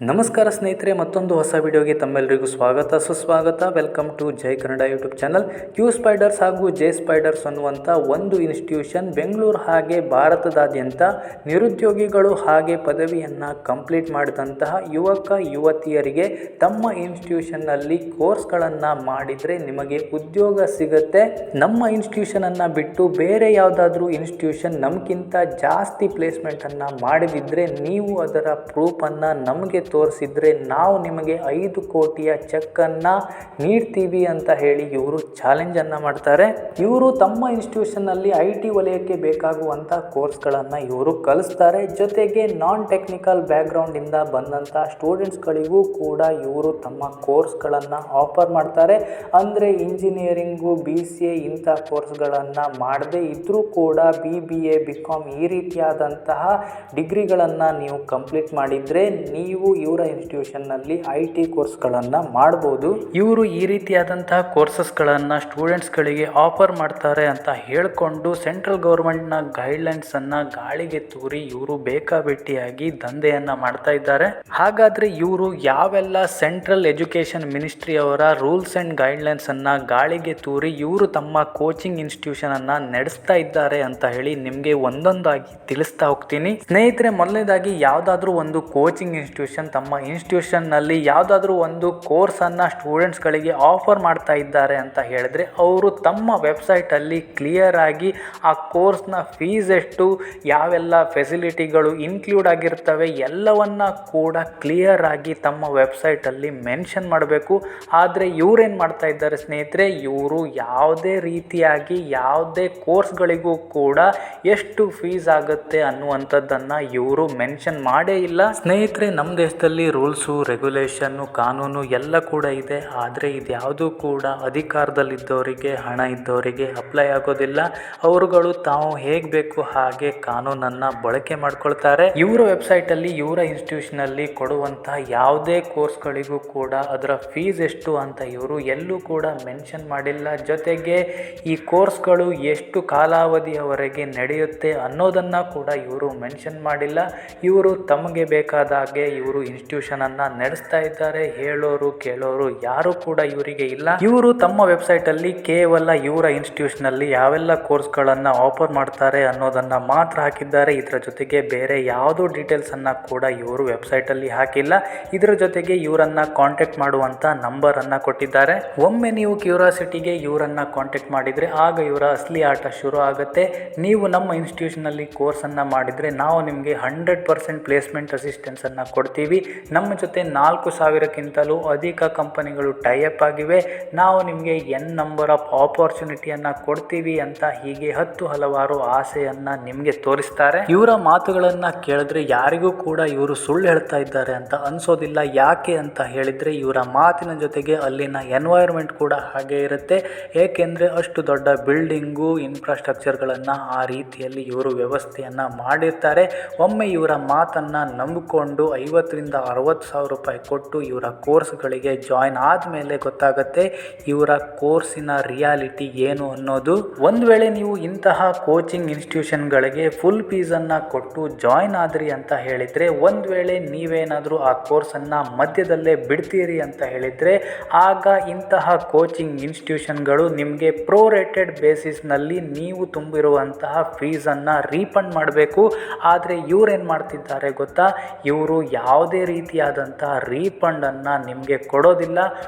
ನಮಸ್ಕಾರ ಸ್ನೇಹಿತರೆ, ಮತ್ತೊಂದು ಹೊಸ ವಿಡಿಯೋಗೆ ತಮ್ಮೆಲ್ಲರಿಗೂ ಸ್ವಾಗತ ಸುಸ್ವಾಗತ. Welcome to Jai Kannada YouTube channel. Q spiders ಹಾಗೂ ಜೆ ಸ್ಪೈಡರ್ಸ್ ಅನ್ನುವಂಥ ಒಂದು ಇನ್ಸ್ಟಿಟ್ಯೂಷನ್ ಬೆಂಗಳೂರು ಹಾಗೆ ಭಾರತದಾದ್ಯಂತ ನಿರುದ್ಯೋಗಿಗಳು ಹಾಗೆ ಪದವಿಯನ್ನು ಕಂಪ್ಲೀಟ್ ಮಾಡಿದಂತಹ ಯುವಕ ಯುವತಿಯರಿಗೆ ತಮ್ಮ ಇನ್ಸ್ಟಿಟ್ಯೂಷನ್ನಲ್ಲಿ ಕೋರ್ಸ್ಗಳನ್ನು ಮಾಡಿದರೆ ನಿಮಗೆ ಉದ್ಯೋಗ ಸಿಗುತ್ತೆ. ನಮ್ಮ ಇನ್ಸ್ಟಿಟ್ಯೂಷನನ್ನು ಬಿಟ್ಟು ಬೇರೆ ಯಾವುದಾದ್ರೂ ಇನ್ಸ್ಟಿಟ್ಯೂಷನ್ ನಮಗಿಂತ ಜಾಸ್ತಿ ಪ್ಲೇಸ್ಮೆಂಟನ್ನು ಮಾಡಿದಿದ್ರೆ ನೀವು ಅದರ ಪ್ರೂಫನ್ನು ನಮಗೆ ತೋರಿಸಿದ್ರೆ ನಾವು ನಿಮಗೆ 5 ಕೋಟಿಯ ಚೆಕ್ಕನ್ನು ನೀಡ್ತೀವಿ ಅಂತ ಹೇಳಿ ಇವರು ಚಾಲೆಂಜನ್ನು ಮಾಡ್ತಾರೆ. ಇವರು ತಮ್ಮ ಇನ್ಸ್ಟಿಟ್ಯೂಷನ್ನಲ್ಲಿ IT ವಲಯಕ್ಕೆ ಬೇಕಾಗುವಂಥ ಕೋರ್ಸ್ಗಳನ್ನು ಇವರು ಕಲಿಸ್ತಾರೆ. ಜೊತೆಗೆ ನಾನ್ ಟೆಕ್ನಿಕಲ್ ಬ್ಯಾಕ್ಗ್ರೌಂಡಿಂದ ಬಂದಂಥ ಸ್ಟೂಡೆಂಟ್ಸ್ಗಳಿಗೂ ಕೂಡ ಇವರು ತಮ್ಮ ಕೋರ್ಸ್ಗಳನ್ನು ಆಫರ್ ಮಾಡ್ತಾರೆ. ಅಂದರೆ ಇಂಜಿನಿಯರಿಂಗು, BCA ಇಂಥ ಕೋರ್ಸ್ಗಳನ್ನು ಮಾಡದೇ ಇದ್ದರೂ ಕೂಡ BBA, BCom ಈ ರೀತಿಯಾದಂತಹ ಡಿಗ್ರಿಗಳನ್ನು ನೀವು ಕಂಪ್ಲೀಟ್ ಮಾಡಿದರೆ ನೀವು ಇವರ ಇನ್ಸ್ಟಿಟ್ಯೂಷನ್ನಲ್ಲಿ IT ಕೋರ್ಸ್ಗಳನ್ನು ಮಾಡ್ಬೋದು. ಇವರು ಈ ರೀತಿಯಾದಂತಹ ಕೋರ್ಸಸ್ಗಳನ್ನು ಸ್ಟೂಡೆಂಟ್ಸ್ಗಳಿಗೆ ಆಫರ್ ಮಾಡ್ತಾರೆ ಅಂತ ಹೇಳಿಕೊಂಡು ಸೆಂಟ್ರಲ್ ಗೌರ್ಮೆಂಟ್ನ ಗೈಡ್ಲೈನ್ಸನ್ನು ಗಾಳಿಗೆ ತೂರಿ ಇವರು ಬೇಕಾಬಿಟ್ಟಿಯಾಗಿ ದಂಧೆಯನ್ನು ಮಾಡ್ತಾ ಇದ್ದಾರೆ. ಹಾಗಾದರೆ ಇವರು ಯಾವೆಲ್ಲ ಸೆಂಟ್ರಲ್ ಎಜುಕೇಷನ್ ಮಿನಿಸ್ಟ್ರಿ ಅವರ ರೂಲ್ಸ್ ಆ್ಯಂಡ್ ಗೈಡ್ಲೈನ್ಸನ್ನು ಗಾಳಿಗೆ ತೂರಿ ಇವರು ತಮ್ಮ ಕೋಚಿಂಗ್ ಇನ್ಸ್ಟಿಟ್ಯೂಷನನ್ನು ನಡೆಸ್ತಾ ಇದ್ದಾರೆ ಅಂತ ಹೇಳಿ ನಿಮಗೆ ಒಂದೊಂದಾಗಿ ತಿಳಿಸ್ತಾ ಹೋಗ್ತೀನಿ. ಸ್ನೇಹಿತರೆ, ಮೊದಲನೇದಾಗಿ ಯಾವುದಾದ್ರೂ ಒಂದು ಕೋಚಿಂಗ್ ಇನ್ಸ್ಟಿಟ್ಯೂಷನ್ ತಮ್ಮ ಇನ್ಸ್ಟಿಟ್ಯೂಷನ್ನಲ್ಲಿ ಯಾವುದಾದ್ರೂ ಒಂದು ಕೋರ್ಸನ್ನು ಸ್ಟೂಡೆಂಟ್ಸ್ಗಳಿಗೆ ಆಫರ್ ಮಾಡ್ತಾ ಇದ್ದಾರೆ ಅಂತ ಹೇಳಿದ್ರೆ ಅವರು ತಮ್ಮ ವೆಬ್ಸೈಟಲ್ಲಿ ಕ್ಲಿಯರ್ ಆಗಿ ಆ ಕೋರ್ಸ್ನ ಫೀಸ್ ಎಷ್ಟು, ಯಾವೆಲ್ಲ ಫೆಸಿಲಿಟಿಗಳು ಇನ್ಕ್ಲೂಡ್ ಆಗಿರ್ತವೆ ಎಲ್ಲವನ್ನ ಕೂಡ ಕ್ಲಿಯರ್ ಆಗಿ ತಮ್ಮ ವೆಬ್ಸೈಟಲ್ಲಿ ಮೆನ್ಷನ್ ಮಾಡಬೇಕು. ಆದರೆ ಇವರೇನು ಮಾಡ್ತಾ ಇದ್ದಾರೆ ಸ್ನೇಹಿತರೆ, ಇವರು ಯಾವುದೇ ರೀತಿಯಾಗಿ ಯಾವುದೇ ಕೋರ್ಸ್ಗಳಿಗೂ ಕೂಡ ಎಷ್ಟು ಫೀಸ್ ಆಗುತ್ತೆ ಅನ್ನುವಂಥದ್ದನ್ನು ಇವರು ಮೆನ್ಷನ್ ಮಾಡೇ ಇಲ್ಲ. ಸ್ನೇಹಿತರೆ, ನಮ್ಮ ದೇಶದಲ್ಲಿ ರೂಲ್ಸು, ರೆಗ್ಯುಲೇಷನ್ನು, ಕಾನೂನು ಎಲ್ಲ ಕೂಡ ಇದೆ. ಆದರೆ ಇದ್ಯಾವುದೂ ಕೂಡ ಅಧಿಕಾರದಲ್ಲಿದ್ದವರಿಗೆ, ಹಣ ಇದ್ದವರಿಗೆ ಅಪ್ಲೈ ಆಗೋದಿಲ್ಲ. ಅವರುಗಳು ತಾವು ಹೇಗೆ ಬೇಕು ಹಾಗೆ ಕಾನೂನನ್ನು ಬಳಕೆ ಮಾಡ್ಕೊಳ್ತಾರೆ. ಇವರ ವೆಬ್ಸೈಟಲ್ಲಿ ಇವರ ಇನ್ಸ್ಟಿಟ್ಯೂಷನಲ್ಲಿ ಕೊಡುವಂಥ ಯಾವುದೇ ಕೋರ್ಸ್ಗಳಿಗೂ ಕೂಡ ಅದರ ಫೀಸ್ ಎಷ್ಟು ಅಂತ ಇವರು ಎಲ್ಲೂ ಕೂಡ ಮೆನ್ಷನ್ ಮಾಡಿಲ್ಲ. ಜೊತೆಗೆ ಈ ಕೋರ್ಸ್ಗಳು ಎಷ್ಟು ಕಾಲಾವಧಿಯವರೆಗೆ ನಡೆಯುತ್ತೆ ಅನ್ನೋದನ್ನು ಕೂಡ ಇವರು ಮೆನ್ಷನ್ ಮಾಡಿಲ್ಲ. ಇವರು ತಮಗೆ ಬೇಕಾದ ಹಾಗೆ ಇವರು ಇನ್ಸ್ಟಿಟ್ಯೂಷನನ್ನು ನಡೆಸ್ತಾ ಇದ್ದಾರೆ. ಹೇಳೋರು ಕೇಳೋರು ಯಾರು ಕೂಡ ಇವರಿಗೆ ಇಲ್ಲ. ಇವರು ತಮ್ಮ ವೆಬ್ಸೈಟಲ್ಲಿ ಕೇವಲ ಇವರ ಇನ್ಸ್ಟಿಟ್ಯೂಷನಲ್ಲಿ ಯಾವೆಲ್ಲ ಕೋರ್ಸ್ಗಳನ್ನು ಆಫರ್ ಮಾಡ್ತಾರೆ ಅನ್ನೋದನ್ನು ಮಾತ್ರ ಹಾಕಿದ್ದಾರೆ. ಇದರ ಜೊತೆಗೆ ಬೇರೆ ಯಾವುದೋ ಡೀಟೇಲ್ಸನ್ನು ಕೂಡ ಇವರು ವೆಬ್ಸೈಟಲ್ಲಿ ಹಾಕಿಲ್ಲ. ಇದರ ಜೊತೆಗೆ ಇವರನ್ನು ಕಾಂಟ್ಯಾಕ್ಟ್ ಮಾಡುವಂಥ ನಂಬರನ್ನು ಕೊಟ್ಟಿದ್ದಾರೆ. ಒಮ್ಮೆ ನೀವು ಕ್ಯೂರಿಯಾಸಿಟಿಗೆ ಇವರನ್ನು ಕಾಂಟ್ಯಾಕ್ಟ್ ಮಾಡಿದರೆ ಆಗ ಇವರ ಅಸಲಿ ಆಟ ಶುರು ಆಗುತ್ತೆ. ನೀವು ನಮ್ಮ ಇನ್ಸ್ಟಿಟ್ಯೂಷನಲ್ಲಿ ಕೋರ್ಸನ್ನು ಮಾಡಿದರೆ ನಾವು ನಿಮಗೆ 100% ಪ್ಲೇಸ್ಮೆಂಟ್ ಅಸಿಸ್ಟೆನ್ಸನ್ನು ಕೊಡ್ತೀವಿ. ನಮ್ಮ ಜೊತೆ 4,000ಕ್ಕಿಂತಲೂ ಅಧಿಕ ಕಂಪನಿಗಳು ಟೈಅಪ್ ಆಗಿವೆ. ನಾವು ನಿಮಗೆ N ನಂಬರ್ ಆಫ್ ಆಪರ್ಚುನಿಟಿಯನ್ನು ಕೊಡ್ತೀವಿ ಅಂತ ಹೀಗೆ ಹಲವಾರು ಆಸೆಯನ್ನು ನಿಮಗೆ ತೋರಿಸ್ತಾರೆ. ಇವರ ಮಾತುಗಳನ್ನು ಕೇಳಿದ್ರೆ ಯಾರಿಗೂ ಕೂಡ ಇವರು ಸುಳ್ಳು ಹೇಳ್ತಾ ಇದ್ದಾರೆ ಅಂತ ಅನ್ಸೋದಿಲ್ಲ. ಯಾಕೆ ಅಂತ ಹೇಳಿದರೆ ಇವರ ಮಾತಿನ ಜೊತೆಗೆ ಅಲ್ಲಿನ ಎನ್ವೈರ್ಮೆಂಟ್ ಕೂಡ ಹಾಗೆ ಇರುತ್ತೆ. ಏಕೆಂದರೆ ಅಷ್ಟು ದೊಡ್ಡ ಬಿಲ್ಡಿಂಗು, ಇನ್ಫ್ರಾಸ್ಟ್ರಕ್ಚರ್ಗಳನ್ನು ಆ ರೀತಿಯಲ್ಲಿ ಇವರು ವ್ಯವಸ್ಥೆಯನ್ನು ಮಾಡಿರ್ತಾರೆ. ಒಮ್ಮೆ ಇವರ ಮಾತನ್ನು ನಂಬಿಕೊಂಡು 50,000 ರಿಂದ 60,000 ರೂಪಾಯಿ ಕೊಟ್ಟು ಇವರ ಕೋರ್ಸ್ಗಳಿಗೆ ಜಾಯಿನ್ ಆದಮೇಲೆ ಗೊತ್ತಾಗುತ್ತೆ ಇವರ ಕೋರ್ಸಿನ ರಿಯಾಲಿಟಿ ಏನು ಅನ್ನೋದು. ಒಂದು ವೇಳೆ ನೀವು ಇಂತಹ ಕೋಚಿಂಗ್ ಇನ್ಸ್ಟಿಟ್ಯೂಷನ್ಗಳಿಗೆ ಫುಲ್ ಫೀಸನ್ನು ಕೊಟ್ಟು ಜಾಯಿನ್ ಆದ್ರಿ ಅಂತ ಹೇಳಿದರೆ, ಒಂದು ವೇಳೆ ನೀವೇನಾದರೂ ಆ ಕೋರ್ಸನ್ನು ಮಧ್ಯದಲ್ಲೇ ಬಿಡ್ತೀರಿ ಅಂತ ಹೇಳಿದರೆ ಆಗ ಇಂತಹ ಕೋಚಿಂಗ್ ಇನ್ಸ್ಟಿಟ್ಯೂಷನ್ಗಳು ನಿಮಗೆ ಪ್ರೋರೇಟೆಡ್ ಬೇಸಿಸ್ನಲ್ಲಿ ನೀವು ತುಂಬಿರುವಂತಹ ಫೀಸನ್ನು ರೀಫಂಡ್ ಮಾಡಬೇಕು. ಆದರೆ ಇವರೇನು ಮಾಡ್ತಿದ್ದಾರೆ ಗೊತ್ತಾ, ಇವರು ಯಾವುದೇ ರೀತಿಯಾದಂತಹ ರೀಫಂಡನ್ನು ನಿಮಗೆ ಕೊಡೋದಿಲ್ಲ.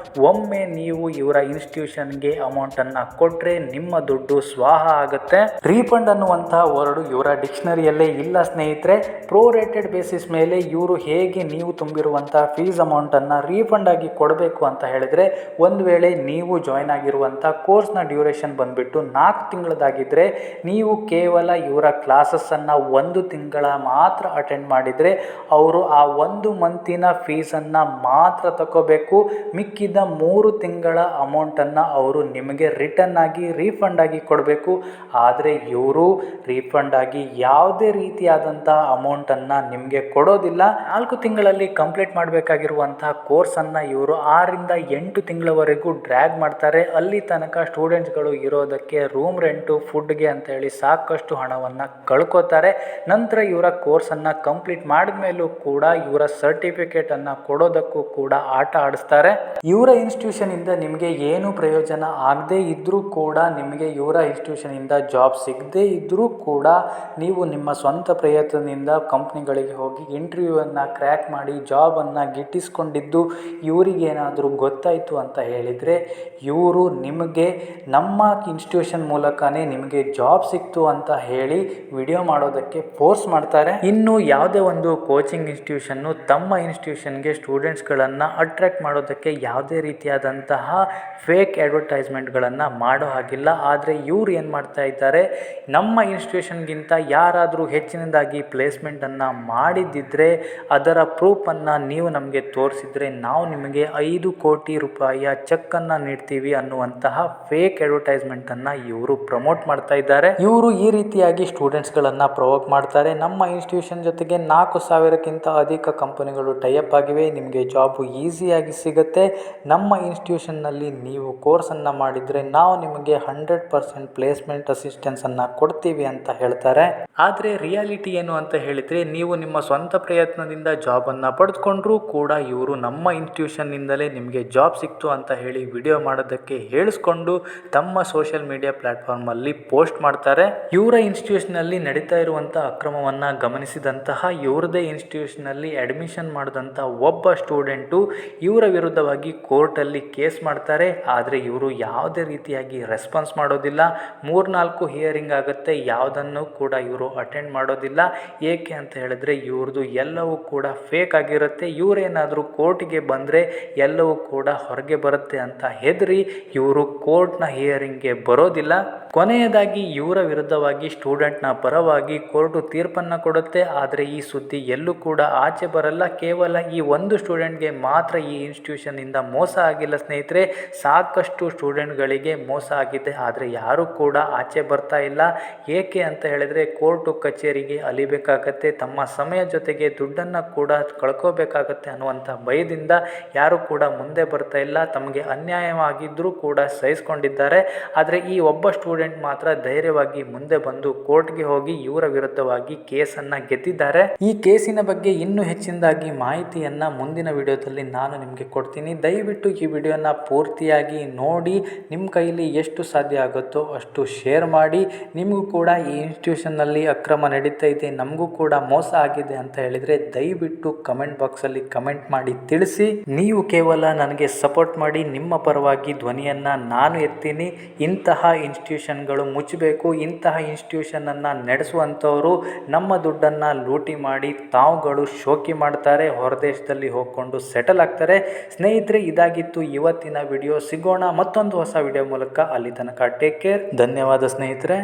ಒಮ್ಮೆ ನೀವು ಇವರ ಇನ್ಸ್ಟಿಟ್ಯೂಷನ್ಗೆ ಅಮೌಂಟನ್ನು ಕೊಟ್ಟರೆ ನಿಮ್ಮ ದುಡ್ಡು ಸ್ವಾಹ ಆಗುತ್ತೆ. ರೀಫಂಡ್ ಅನ್ನುವಂತಹ ವರ್ಡ್ ಇವರ ಡಿಕ್ಷನರಿಯಲ್ಲೇ ಇಲ್ಲ ಸ್ನೇಹಿತರೆ. ಪ್ರೋರೇಟೆಡ್ ಬೇಸಿಸ್ ಮೇಲೆ ಇವರು ಹೇಗೆ ನೀವು ತುಂಬಿರುವಂತಹ ಫೀಸ್ ಅಮೌಂಟನ್ನು ರೀಫಂಡ್ ಆಗಿ ಕೊಡಬೇಕು ಅಂತ ಹೇಳಿದರೆ, ಒಂದು ವೇಳೆ ನೀವು ಜಾಯ್ನ್ ಆಗಿರುವಂಥ ಕೋರ್ಸ್ನ ಡ್ಯೂರೇಷನ್ ಬಂದುಬಿಟ್ಟು 4 ತಿಂಗಳದಾಗಿದ್ದರೆ ನೀವು ಕೇವಲ ಇವರ ಕ್ಲಾಸಸ್ಸನ್ನು 1 ತಿಂಗಳ ಮಾತ್ರ ಅಟೆಂಡ್ ಮಾಡಿದರೆ ಅವರು ಆ 1 ಮಂತಿನ ಫೀಸನ್ನು ಮಾತ್ರ ತಗೋಬೇಕು. ಮಿಕ್ಕಿದ 3 ತಿಂಗಳ ಅಮೌಂಟನ್ನು ಅವರು ನಿಮಗೆ ರಿಟರ್ನ್ ಆಗಿ ರೀಫಂಡ್ ಆಗಿ ಕೊಡಬೇಕು. ಆದರೆ ಇವರು ರೀಫಂಡ್ ಆಗಿ ಯಾವುದೇ ರೀತಿಯಾದಂಥ ಅಮೌಂಟನ್ನು ನಿಮಗೆ ಕೊಡೋದಿಲ್ಲ. 4 ತಿಂಗಳಲ್ಲಿ ಕಂಪ್ಲೀಟ್ ಮಾಡಬೇಕಾಗಿರುವಂತಹ ಕೋರ್ಸನ್ನು ಇವರು 6 ರಿಂದ 8 ತಿಂಗಳವರೆಗೂ ಡ್ರ್ಯಾಗ್ ಮಾಡ್ತಾರೆ. ಅಲ್ಲಿ ತನಕ ಸ್ಟೂಡೆಂಟ್ಸ್ಗಳು ಇರೋದಕ್ಕೆ ರೂಮ್ ರೆಂಟು, ಫುಡ್ಗೆ ಅಂತ ಹೇಳಿ ಸಾಕಷ್ಟು ಹಣವನ್ನು ಕಳ್ಕೋತಾರೆ. ನಂತರ ಇವರ ಕೋರ್ಸನ್ನು ಕಂಪ್ಲೀಟ್ ಮಾಡಿದ ಮೇಲೂ ಕೂಡ ಇವರ ಸರ್ಟಿಫಿಕೇಟನ್ನು ಕೊಡೋದಕ್ಕೂ ಕೂಡ ಆಟ ಆಡಿಸ್ತಾರೆ. ಇವರ ಇನ್ಸ್ಟಿಟ್ಯೂಷನಿಂದ ನಿಮಗೆ ಏನು ಪ್ರಯೋಜನ ಆಗದೇ ಇದ್ದರೂ ಕೂಡ, ನಿಮಗೆ ಇವರ ಇನ್ಸ್ಟಿಟ್ಯೂಷನಿಂದ ಜಾಬ್ ಸಿಗದೇ ಇದ್ದರೂ ಕೂಡ, ನೀವು ನಿಮ್ಮ ಸ್ವಂತ ಪ್ರಯತ್ನದಿಂದ ಕಂಪ್ನಿಗಳಿಗೆ ಹೋಗಿ ಇಂಟರ್ವ್ಯೂವನ್ನು ಕ್ರ್ಯಾಕ್ ಮಾಡಿ ಜಾಬನ್ನು ಗಿಟ್ಟಿಸ್ಕೊಂಡಿದ್ದು ಇವರಿಗೇನಾದರೂ ಗೊತ್ತಾಯಿತು ಅಂತ ಹೇಳಿದರೆ, ಇವರು ನಿಮಗೆ ನಮ್ಮ ಇನ್ಸ್ಟಿಟ್ಯೂಷನ್ ಮೂಲಕನೇ ನಿಮಗೆ ಜಾಬ್ ಸಿಕ್ತು ಅಂತ ಹೇಳಿ ವಿಡಿಯೋ ಮಾಡೋದಕ್ಕೆ ಫೋರ್ಸ್ ಮಾಡ್ತಾರೆ. ಇನ್ನು ಯಾವುದೇ ಒಂದು ಕೋಚಿಂಗ್ ಇನ್ಸ್ಟಿಟ್ಯೂಷನ್ನು ತಮ್ಮ ಇನ್ಸ್ಟಿಟ್ಯೂಷನ್ಗೆ ಸ್ಟೂಡೆಂಟ್ಸ್ಗಳನ್ನು ಅಟ್ರಾಕ್ಟ್ ಮಾಡೋದಕ್ಕೆ ಯಾವುದೇ ರೀತಿಯಾದಂತಹ ಫೇಕ್ ಅಡ್ವರ್ಟೈಸ್ಮೆಂಟ್ಗಳನ್ನು ಮಾಡೋ ಹಾಗಿಲ್ಲ. ಆದರೆ ಇವ್ರು ಏನು ಮಾಡ್ತಾ ಇದ್ದಾರೆ, ನಮ್ಮ ಇನ್ಸ್ಟಿಟ್ಯೂಷನ್ಗಿಂತ ಯಾರಾದರೂ ಹೆಚ್ಚಿನದಾಗಿ ಪ್ಲೇಸ್ಮೆಂಟನ್ನು ಮಾಡಿದ್ದಿದ್ರೆ ಅದರ ಪ್ರೂಫನ್ನು ನೀವು ನಮಗೆ ತೋರಿಸಿದರೆ ನಾವು ನಿಮಗೆ 5 ಕೋಟಿ ರೂಪಾಯಿಯ ಚೆಕ್ಕನ್ನು ನೀಡ್ತೀವಿ ಅನ್ನುವಂತಹ ಫೇಕ್ ಅಡ್ವರ್ಟೈಸ್ಮೆಂಟನ್ನು ಇವರು ಪ್ರಮೋಟ್ ಮಾಡ್ತಾ ಇದ್ದಾರೆ. ಇವರು ಈ ರೀತಿಯಾಗಿ ಸ್ಟೂಡೆಂಟ್ಸ್ಗಳನ್ನು ಪ್ರವೋಕ್ ಮಾಡ್ತಾರೆ. ನಮ್ಮ ಇನ್ಸ್ಟಿಟ್ಯೂಷನ್ ಜೊತೆಗೆ 4,000ಕ್ಕಿಂತ ಅಧಿಕ ಕಂಪನಿಗಳು ಟೈಅಪ್ ಆಗಿವೆ, ನಿಮಗೆ ಜಾಬು ಈಸಿಯಾಗಿ ಸಿಗುತ್ತೆ. ನಮ್ಮ ಇನ್ಸ್ಟಿಟ್ಯೂಷನ್ನಲ್ಲಿ ನೀವು ಕೋರ್ಸನ್ನು ಮಾಡಿದರೆ ನಾವು ನಿಮಗೆ 100% ಪ್ಲೇಸ್ಮೆಂಟ್ ಅಸಿಸ್ಟೆನ್ಸನ್ನು ಕೊಡ್ತೀವಿ ಅಂತ ಹೇಳ್ತಾರೆ. ಆದರೆ ರಿಯಾಲಿಟಿ ಏನು ಅಂತ ಹೇಳಿದರೆ, ನೀವು ನಿಮ್ಮ ಸ್ವಂತ ಪ್ರಯತ್ನದಿಂದ ಜಾಬನ್ನು ಪಡೆದುಕೊಂಡ್ರೂ ಕೂಡ ಇವರು ನಮ್ಮ ಇನ್ಸ್ಟಿಟ್ಯೂಷನ್ನಿಂದಲೇ ನಿಮಗೆ ಜಾಬ್ ಸಿಕ್ತು ಅಂತ ಹೇಳಿ ವಿಡಿಯೋ ಮಾಡೋದಕ್ಕೆ ಹೇಳಿಸ್ಕೊಂಡು ತಮ್ಮ ಸೋಷಿಯಲ್ ಮೀಡಿಯಾ ಪ್ಲ್ಯಾಟ್ಫಾರ್ಮಲ್ಲಿ ಪೋಸ್ಟ್ ಮಾಡ್ತಾರೆ. ಇವರ ಇನ್ಸ್ಟಿಟ್ಯೂಷನಲ್ಲಿ ನಡೀತಾ ಇರುವಂಥ ಅಕ್ರಮವನ್ನು ಗಮನಿಸಿದಂತಹ ಇವರದೇ ಇನ್ಸ್ಟಿಟ್ಯೂಷನಲ್ಲಿ ಅಡ್ಮಿಷನ್ ಮಾಡಿದಂಥ ಒಬ್ಬ ಸ್ಟೂಡೆಂಟು ಇವರ ವಿರುದ್ಧವಾಗಿ ಕೋರ್ಟಲ್ಲಿ ಕೇಸ್ ಮಾಡ್ತಾರೆ. ಆದರೆ ಇವರು ಯಾವುದೇ ರೀತಿಯಾಗಿ ರೆಸ್ಪಾನ್ಸ್ ಮಾಡೋದಿಲ್ಲ. 3-4 ಹಿಯರಿಂಗ್ ಆಗುತ್ತೆ, ಯಾವುದನ್ನು ಕೂಡ ಇವರು ಅಟೆಂಡ್ ಮಾಡೋದಿಲ್ಲ. ಏಕೆ ಅಂತ ಹೇಳಿದ್ರೆ ಇವ್ರದ್ದು ಎಲ್ಲವೂ ಕೂಡ ಫೇಕ್ ಆಗಿರುತ್ತೆ. ಇವರೇನಾದರೂ ಕೋರ್ಟಿಗೆ ಬಂದರೆ ಎಲ್ಲವೂ ಕೂಡ ಹೊರಗೆ ಬರುತ್ತೆ ಅಂತ ಹೆದರಿ ಇವರು ಕೋರ್ಟ್ನ ಹಿಯರಿಂಗ್ಗೆ ಬರೋದಿಲ್ಲ. ಕೊನೆಯದಾಗಿ ಇವರ ವಿರುದ್ಧವಾಗಿ ಸ್ಟೂಡೆಂಟ್ನ ಪರವಾಗಿ ಕೋರ್ಟು ತೀರ್ಪನ್ನು ಕೊಡುತ್ತೆ. ಆದರೆ ಈ ಸುದ್ದಿ ಎಲ್ಲೂ ಕೂಡ ಆಚೆ ಬರಲ್ಲ. ಕೇವಲ ಈ ಒಂದು ಸ್ಟೂಡೆಂಟ್ಗೆ ಮಾತ್ರ ಈ ಇನ್ಸ್ಟಿಟ್ಯೂಷನ್ನಿಂದ ಮೋಸ ಆಗಿಲ್ಲ ಸ್ನೇಹಿತರೆ, ಸಾಕಷ್ಟು ಸ್ಟೂಡೆಂಟ್ಗಳಿಗೆ ಮೋಸ ಆಗಿದೆ. ಆದರೆ ಯಾರೂ ಕೂಡ ಆಚೆ ಬರ್ತಾ ಇಲ್ಲ. ಏಕೆ ಅಂತ ಹೇಳಿದರೆ ಕೋರ್ಟು ಕಚೇರಿಗೆ ಅಲಿಬೇಕಾಗತ್ತೆ, ತಮ್ಮ ಸಮಯ ಜೊತೆಗೆ ದುಡ್ಡನ್ನು ಕೂಡ ಕಳ್ಕೋಬೇಕಾಗತ್ತೆ ಅನ್ನುವಂಥ ಭಯದಿಂದ ಯಾರೂ ಕೂಡ ಮುಂದೆ ಬರ್ತಾ ಇಲ್ಲ. ತಮಗೆ ಅನ್ಯಾಯವಾಗಿದ್ದರೂ ಕೂಡ ಸಹಿಸ್ಕೊಂಡಿದ್ದಾರೆ. ಆದರೆ ಈ ಒಬ್ಬ ಸ್ಟೂಡೆಂಟ್ ಮಾತ್ರ ಧೈರ್ಯವಾಗಿ ಮುಂದೆ ಬಂದು ಕೋರ್ಟ್ಗೆ ಹೋಗಿ ಇವರ ವಿರುದ್ಧವಾಗಿ ಕೇಸನ್ನು ಗೆದ್ದಿದ್ದಾರೆ. ಈ ಕೇಸಿನ ಬಗ್ಗೆ ಇನ್ನೂ ಹೆಚ್ಚಿನದಾಗಿ ಮಾಹಿತಿಯನ್ನು ಮುಂದಿನ ವಿಡಿಯೋದಲ್ಲಿ ನಾನು ನಿಮಗೆ ಕೊಡ್ತೀನಿ. ದಯವಿಟ್ಟು ಈ ವಿಡಿಯೋನ ಪೂರ್ತಿಯಾಗಿ ನೋಡಿ, ನಿಮ್ಮ ಕೈಲಿ ಎಷ್ಟು ಸಾಧ್ಯ ಆಗುತ್ತೋ ಅಷ್ಟು ಶೇರ್ ಮಾಡಿ. ನಿಮಗೂ ಕೂಡ ಈ ಇನ್ಸ್ಟಿಟ್ಯೂಷನ್ನಲ್ಲಿ ಅಕ್ರಮ ನಡೀತಾ ಇದೆ, ನಮಗೂ ಕೂಡ ಮೋಸ ಆಗಿದೆ ಅಂತ ಹೇಳಿದರೆ ದಯವಿಟ್ಟು ಕಮೆಂಟ್ ಬಾಕ್ಸಲ್ಲಿ ಕಮೆಂಟ್ ಮಾಡಿ ತಿಳಿಸಿ. ನೀವು ಕೇವಲ ನನಗೆ ಸಪೋರ್ಟ್ ಮಾಡಿ, ನಿಮ್ಮ ಪರವಾಗಿ ಧ್ವನಿಯನ್ನು ನಾನು ಎತ್ತೀನಿ. ಇಂತಹ ಇನ್ಸ್ಟಿಟ್ಯೂಷನ್ಗಳು ಮುಚ್ಚಬೇಕು. ಇಂತಹ ಇನ್ಸ್ಟಿಟ್ಯೂಷನನ್ನು ನಡೆಸುವಂಥವರು ನಮ್ಮ ದುಡ್ಡನ್ನು ಲೂಟಿ ಮಾಡಿ ತಾವುಗಳು ಶೋಕಿ ಮಾಡ್ತಾರೆ, ಹೊರದೇಶದಲ್ಲಿ ಹೋಗ್ಕೊಂಡು ಸೆಟಲ್ ಆಗ್ತಾರೆ. ಸ್ನೇಹಿತರೆ, ಇದಾಗಿತ್ತು ಇವತ್ತಿನ ವಿಡಿಯೋ. ಸಿಗೋಣ ಮತ್ತೊಂದು ಹೊಸ ವಿಡಿಯೋ ಮೂಲಕ. ಅಲ್ಲಿ ತನಕ ಟೇಕ್ ಕೇರ್. ಧನ್ಯವಾದ ಸ್ನೇಹಿತರೆ.